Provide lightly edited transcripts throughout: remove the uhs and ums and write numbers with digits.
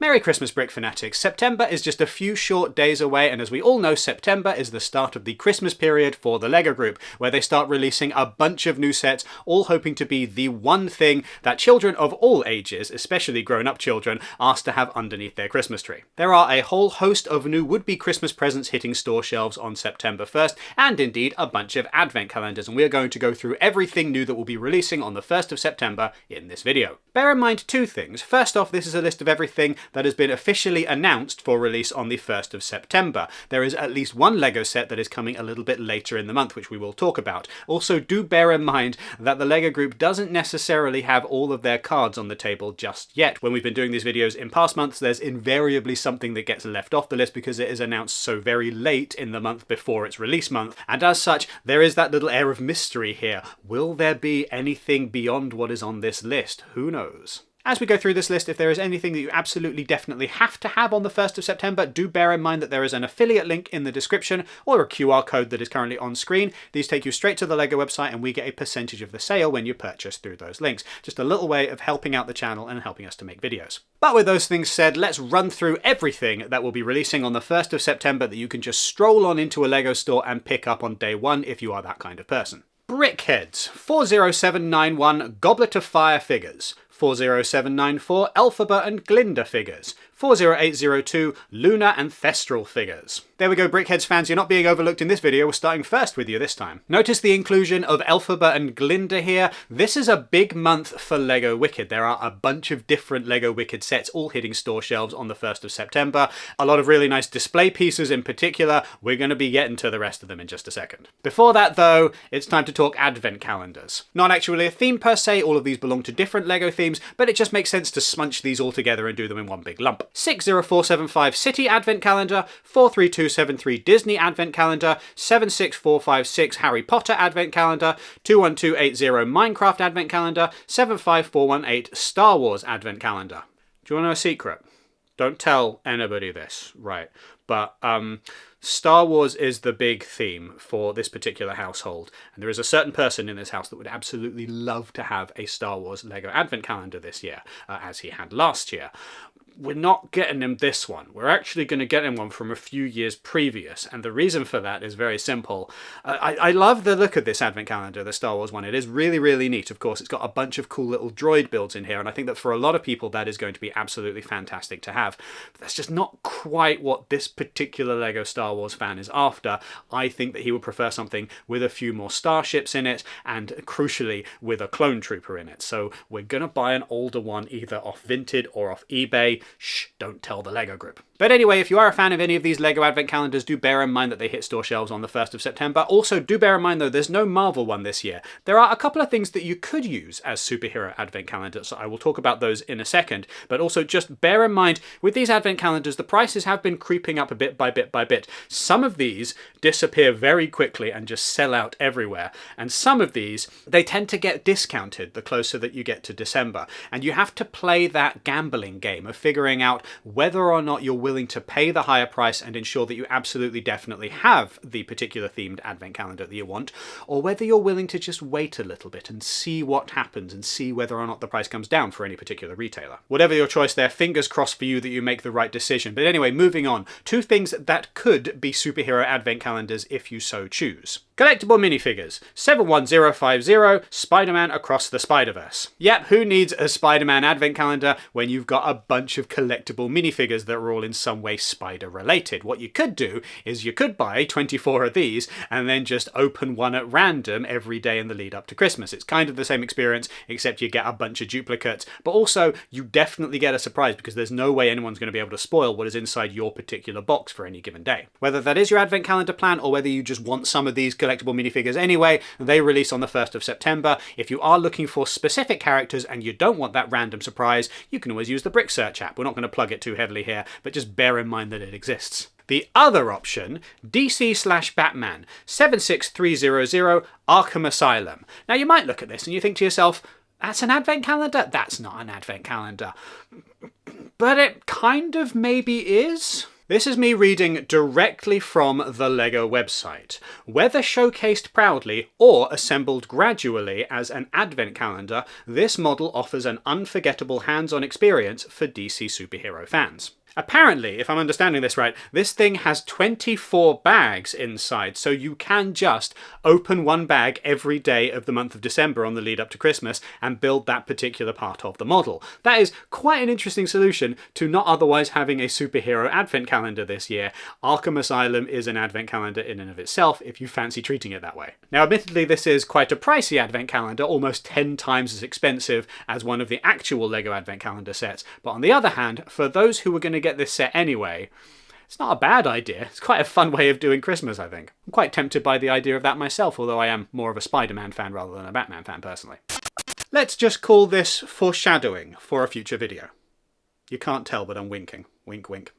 Merry Christmas, Brick Fanatics. September is just a few short days away, and as we all know, September is the start of the Christmas period for the LEGO Group, where they start releasing a bunch of new sets, all hoping to be the one thing that children of all ages, especially grown-up children, ask to have underneath their Christmas tree. There are a whole host of new would-be Christmas presents hitting store shelves on September 1st, and indeed a bunch of advent calendars, and we are going to go through everything new that will be releasing on the 1st of September in this video. Bear in mind two things. First off, this is a list of everything that has been officially announced for release on the 1st of September. There is at least one LEGO set that is coming a little bit later in the month, which we will talk about. Also, do bear in mind that the LEGO Group doesn't necessarily have all of their cards on the table just yet. When we've been doing these videos in past months, there's invariably something that gets left off the list because it is announced so very late in the month before its release month. And as such, there is that little air of mystery here. Will there be anything beyond what is on this list? Who knows? As we go through this list, if there is anything that you absolutely definitely have to have on the 1st of September, do bear in mind that there is an affiliate link in the description or a QR code that is currently on screen. These take you straight to the LEGO website and we get a percentage of the sale when you purchase through those links. Just a little way of helping out the channel and helping us to make videos. But with those things said, let's run through everything that will be releasing on the 1st of September that you can just stroll on into a LEGO store and pick up on day one if you are that kind of person. Brickheads, 40791 Goblet of Fire figures, 40794 Elphaba and Glinda figures, 40802 Luna and Thestral figures. There we go, Brickheads fans, you're not being overlooked in this video, we're starting first with you this time. Notice the inclusion of Elphaba and Glinda here. This is a big month for LEGO Wicked. There are a bunch of different LEGO Wicked sets all hitting store shelves on the 1st of September. A lot of really nice display pieces in particular. We're going to be getting to the rest of them in just a second. Before that though, it's time to talk advent calendars. Not actually a theme per se, all of these belong to different LEGO themes, but it just makes sense to smudge these all together and do them in one big lump. 60475 City Advent Calendar, 43273 Disney Advent Calendar, 76456 Harry Potter Advent Calendar, 21280 Minecraft Advent Calendar, 75418 Star Wars Advent Calendar. Do you want to know a secret? Don't tell anybody this, right? But Star Wars is the big theme for this particular household, and there is a certain person in this house that would absolutely love to have a Star Wars LEGO Advent Calendar this year, as he had last year. We're not getting him this one. We're actually going to get him one from a few years previous, and the reason for that is very simple. I love the look of this advent calendar, the Star Wars one. It is really, really neat. Of course, it's got a bunch of cool little droid builds in here, and I think that for a lot of people that is going to be absolutely fantastic to have. But that's just not quite what this particular LEGO Star Wars fan is after. I think that he would prefer something with a few more starships in it, and crucially, with a clone trooper in it. So we're going to buy an older one either off Vinted or off eBay. Shh, don't tell the LEGO Group. But anyway, if you are a fan of any of these LEGO Advent Calendars, do bear in mind that they hit store shelves on the 1st of September. Also, do bear in mind, though, there's no Marvel one this year. There are a couple of things that you could use as superhero Advent Calendars, so I will talk about those in a second. But also, just bear in mind, with these Advent Calendars, the prices have been creeping up a bit by bit by bit. Some of these disappear very quickly and just sell out everywhere. And some of these, they tend to get discounted the closer that you get to December. And you have to play that gambling game of figuring out whether or not you're willing to pay the higher price and ensure that you absolutely definitely have the particular themed advent calendar that you want, or whether you're willing to just wait a little bit and see what happens and see whether or not the price comes down for any particular retailer. Whatever your choice there, fingers crossed for you that you make the right decision. But anyway, moving on. Two things that could be superhero advent calendars if you so choose. Collectible minifigures. 71050 Spider-Man Across the Spider-Verse. Yep, who needs a Spider-Man advent calendar when you've got a bunch of collectible minifigures that are all in some way spider related? What you could do is you could buy 24 of these and then just open one at random every day in the lead up to Christmas. It's kind of the same experience, except you get a bunch of duplicates, but also you definitely get a surprise because there's no way anyone's going to be able to spoil what is inside your particular box for any given day. Whether that is your advent calendar plan or whether you just want some of these collectible minifigures anyway, they release on the 1st of September. If you are looking for specific characters and you don't want that random surprise, you can always use the Brick Search app. We're not going to plug it too heavily here, but just bear in mind that it exists. The other option, DC/Batman, 76300 Arkham Asylum. Now you might look at this and you think to yourself, that's an advent calendar? That's not an advent calendar. But it kind of maybe is. This is me reading directly from the LEGO website. Whether showcased proudly or assembled gradually as an advent calendar, this model offers an unforgettable hands-on experience for DC superhero fans. Apparently, if I'm understanding this right, this thing has 24 bags inside, so you can just open one bag every day of the month of December on the lead up to Christmas and build that particular part of the model. That is quite an interesting solution to not otherwise having a superhero advent calendar this year. Arkham Asylum is an advent calendar in and of itself if you fancy treating it that way. Now, admittedly, this is quite a pricey advent calendar, almost 10 times as expensive as one of the actual LEGO advent calendar sets, but on the other hand, for those who are going to get this set anyway, it's not a bad idea. It's quite a fun way of doing Christmas, I think. I'm quite tempted by the idea of that myself, although I am more of a Spider-Man fan rather than a Batman fan personally. Let's just call this foreshadowing for a future video. You can't tell, but I'm winking. Wink, wink.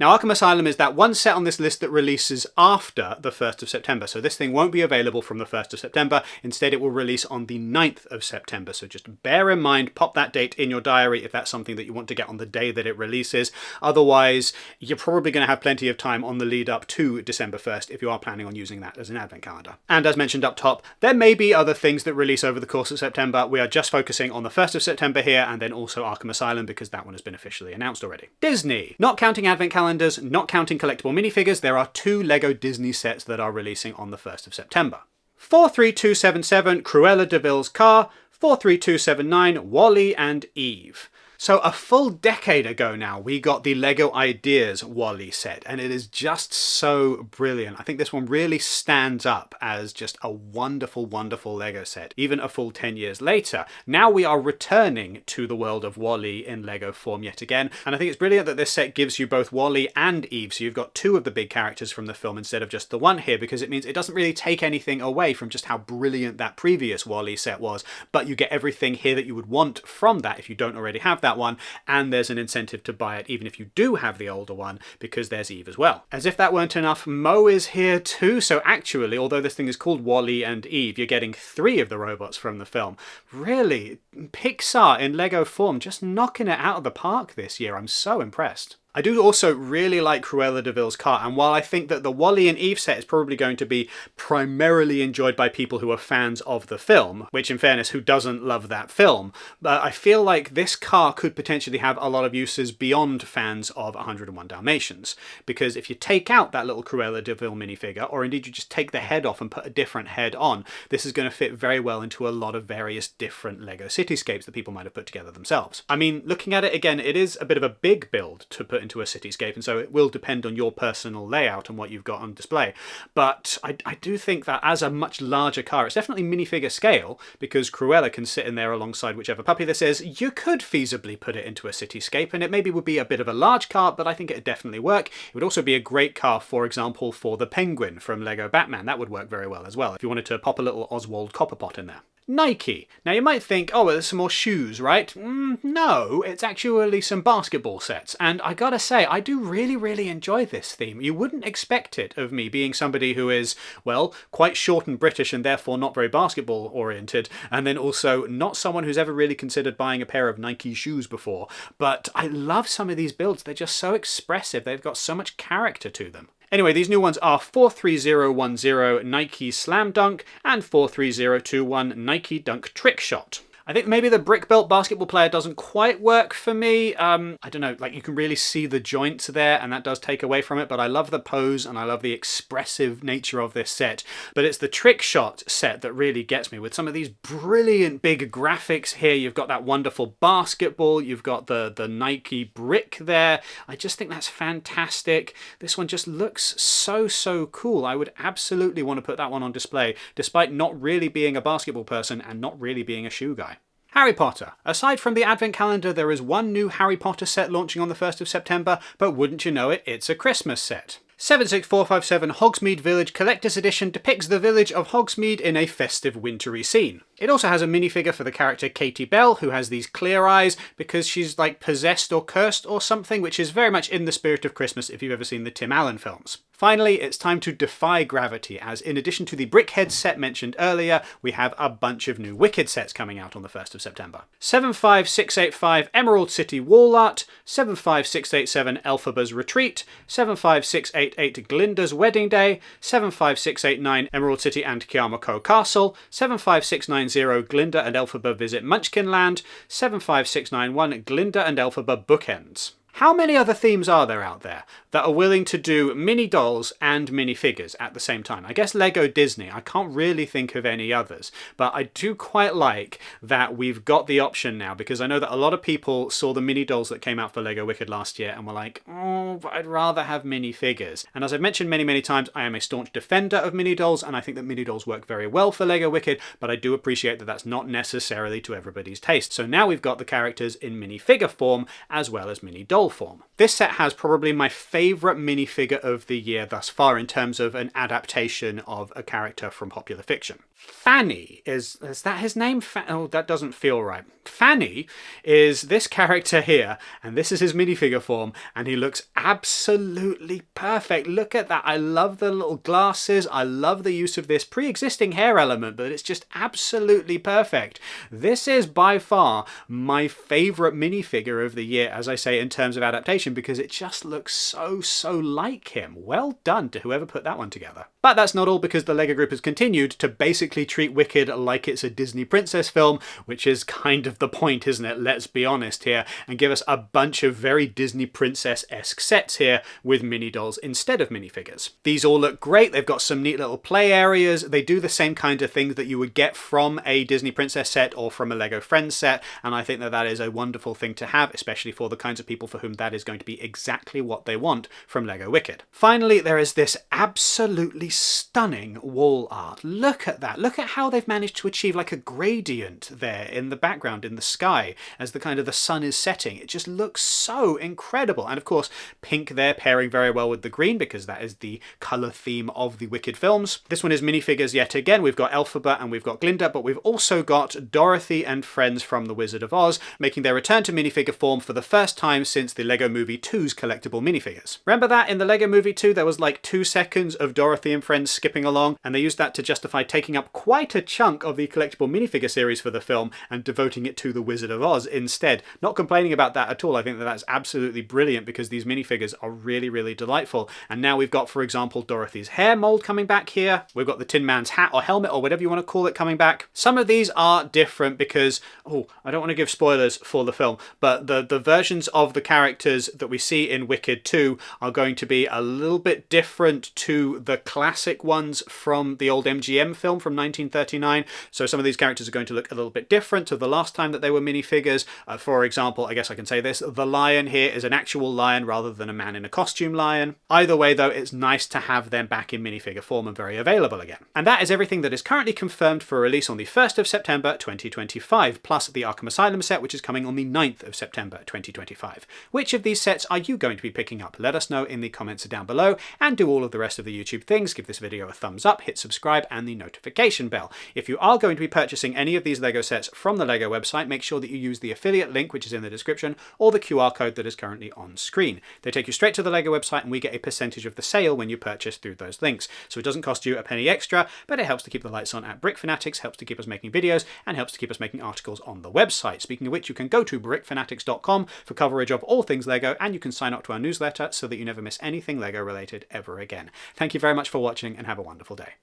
Now, Arkham Asylum is that one set on this list that releases after the 1st of September, so this thing won't be available from the 1st of September. Instead, it will release on the 9th of September, so just bear in mind, pop that date in your diary if that's something that you want to get on the day that it releases. Otherwise, you're probably going to have plenty of time on the lead up to December 1st if you are planning on using that as an advent calendar. And as mentioned up top, there may be other things that release over the course of September. We are just focusing on the 1st of September here, and then also Arkham Asylum, because that one has been officially announced already. Disney. Not counting advent calendars, not counting collectible minifigures, there are 2 LEGO Disney sets that are releasing on the 1st of September. 43277 Cruella de Vil's Car, 43279 Wall-E and Eve. So a full decade ago now, we got the LEGO Ideas Wall-E set, and it is just so brilliant. I think this one really stands up as just a wonderful, wonderful LEGO set, even a full 10 years later. Now we are returning to the world of Wall-E in LEGO form yet again, and I think it's brilliant that this set gives you both Wall-E and Eve, so you've got 2 of the big characters from the film instead of just the one here, because it means it doesn't really take anything away from just how brilliant that previous Wall-E set was, but you get everything here that you would want from that if you don't already have that one, and there's an incentive to buy it even if you do have the older one, because there's Eve as well. As if that weren't enough, Mo is here too, so actually, although this thing is called Wall-E and Eve, you're getting 3 of the robots from the film. Really, Pixar in LEGO form just knocking it out of the park this year. I'm so impressed. I do also really like Cruella de Vil's Car, and while I think that the Wall-E and Eve set is probably going to be primarily enjoyed by people who are fans of the film, which in fairness, who doesn't love that film, but I feel like this car could potentially have a lot of uses beyond fans of 101 Dalmatians, because if you take out that little Cruella de Vil minifigure, or indeed you just take the head off and put a different head on, this is going to fit very well into a lot of various different LEGO cityscapes that people might have put together themselves. I mean, looking at it again, it is a bit of a big build to put into a cityscape, and so it will depend on your personal layout and what you've got on display. But I do think that as a much larger car, it's definitely minifigure scale, because Cruella can sit in there alongside whichever puppy this is. You could feasibly put it into a cityscape, and it maybe would be a bit of a large car, but I think it'd definitely work. It would also be a great car, for example, for the Penguin from LEGO Batman. That would work very well as well, if you wanted to pop a little Oswald Copperpot in there. Nike. Now you might think, oh, well, there's some more shoes, right? No, it's actually some basketball sets. And I gotta say, I do really enjoy this theme. You wouldn't expect it of me, being somebody who is, well, quite short and British and therefore not very basketball oriented, and then also not someone who's ever really considered buying a pair of Nike shoes before. But I love some of these builds. They're just so expressive. They've got so much character to them. Anyway, these new ones are 43010 Nike Slam Dunk and 43021 Nike Dunk Trick Shot. I think maybe the brick belt basketball player doesn't quite work for me. I don't know, like you can really see the joints there and that does take away from it, but I love the pose and I love the expressive nature of this set. But it's the trick shot set that really gets me with some of these brilliant big graphics here. You've got that wonderful basketball, you've got the Nike brick there. I just think that's fantastic. This one just looks so cool. I would absolutely want to put that one on display, despite not really being a basketball person and not really being a shoe guy. Harry Potter. Aside from the advent calendar, there is one new Harry Potter set launching on the 1st of September, but wouldn't you know it, it's a Christmas set. 76457 Hogsmeade Village Collector's Edition depicts the village of Hogsmeade in a festive wintry scene. It also has a minifigure for the character Katie Bell, who has these clear eyes because she's like possessed or cursed or something, which is very much in the spirit of Christmas if you've ever seen the Tim Allen films. Finally, it's time to defy gravity, as in addition to the Brickheads set mentioned earlier, we have a bunch of new Wicked sets coming out on the 1st of September. 75685 Emerald City Wall Art, 75687 Elphaba's Retreat, 75688 Glinda's Wedding Day, 75689 Emerald City and Kiamako Castle, 75690 Glinda and Elphaba Visit Munchkinland, 75691 Glinda and Elphaba Bookends. How many other themes are there out there that are willing to do mini dolls and minifigures at the same time? I guess Lego Disney, I can't really think of any others, but I do quite like that we've got the option now, because I know that a lot of people saw the mini dolls that came out for Lego Wicked last year and were like, oh, but I'd rather have minifigures. And as I've mentioned many times, I am a staunch defender of mini dolls, and I think that mini dolls work very well for Lego Wicked, but I do appreciate that that's not necessarily to everybody's taste. So now we've got the characters in minifigure form as well as mini doll form. This set has probably my favourite minifigure of the year thus far in terms of an adaptation of a character from popular fiction. Fanny, is that his name? Oh, that doesn't feel right. Fanny is this character here, and this is his minifigure form, and he looks absolutely perfect. Look at that. I love the little glasses. I love the use of this pre-existing hair element, but it's just absolutely perfect. This is by far my favourite minifigure of the year, as I say, in terms of adaptation, because it just looks so like him. Well done to whoever put that one together. But that's not all, because the LEGO Group has continued to basically treat Wicked like it's a Disney princess film, which is kind of the point, isn't it? Let's be honest here, and give us a bunch of very Disney princess-esque sets here with mini dolls instead of minifigures. These all look great. They've got some neat little play areas. They do the same kind of things that you would get from a Disney princess set or from a Lego Friends set, and I think that that is a wonderful thing to have, especially for the kinds of people for whom that is going to be exactly what they want from Lego Wicked. Finally, there is this absolutely stunning wall art. Look at that. Look at how they've managed to achieve like a gradient there in the background in the sky as the sun is setting. It just looks so incredible. And of course, pink there pairing very well with the green, because that is the colour theme of the Wicked films. This one is minifigures yet again. We've got Elphaba and we've got Glinda, but we've also got Dorothy and friends from The Wizard of Oz making their return to minifigure form for the first time since the Lego Movie 2's collectible minifigures. Remember that in the Lego Movie 2 there was like 2 seconds of Dorothy and friends skipping along, and they used that to justify taking up quite a chunk of the collectible minifigure series for the film and devoting it to The Wizard of Oz instead. Not complaining about that at all. I think that that's absolutely brilliant, because these minifigures are really delightful. And now we've got, for example, Dorothy's hair mold coming back here. We've got the Tin Man's hat or helmet or whatever you want to call it coming back. Some of these are different because, oh, I don't want to give spoilers for the film, but the versions of the characters that we see in Wicked 2 are going to be a little bit different to the classic ones from the old MGM film from 1939. So some of these characters are going to look a little bit different to the last time that they were minifigures. For example, I guess I can say this, the lion here is an actual lion rather than a man in a costume lion. Either way though, it's nice to have them back in minifigure form and very available again. And that is everything that is currently confirmed for release on the 1st of September 2025, plus the Arkham Asylum set, which is coming on the 9th of September 2025. Which of these sets are you going to be picking up? Let us know in the comments down below, and do all of the rest of the YouTube things. Give this video a thumbs up, hit subscribe and the notification bell. If you are going to be purchasing any of these LEGO sets from the LEGO website, make sure that you use the affiliate link which is in the description, or the QR code that is currently on screen. They take you straight to the LEGO website, and we get a percentage of the sale when you purchase through those links. So it doesn't cost you a penny extra, but it helps to keep the lights on at Brick Fanatics, helps to keep us making videos, and helps to keep us making articles on the website. Speaking of which, you can go to brickfanatics.com for coverage of all things LEGO, and you can sign up to our newsletter so that you never miss anything LEGO related ever again. Thank you very much for watching, and have a wonderful day.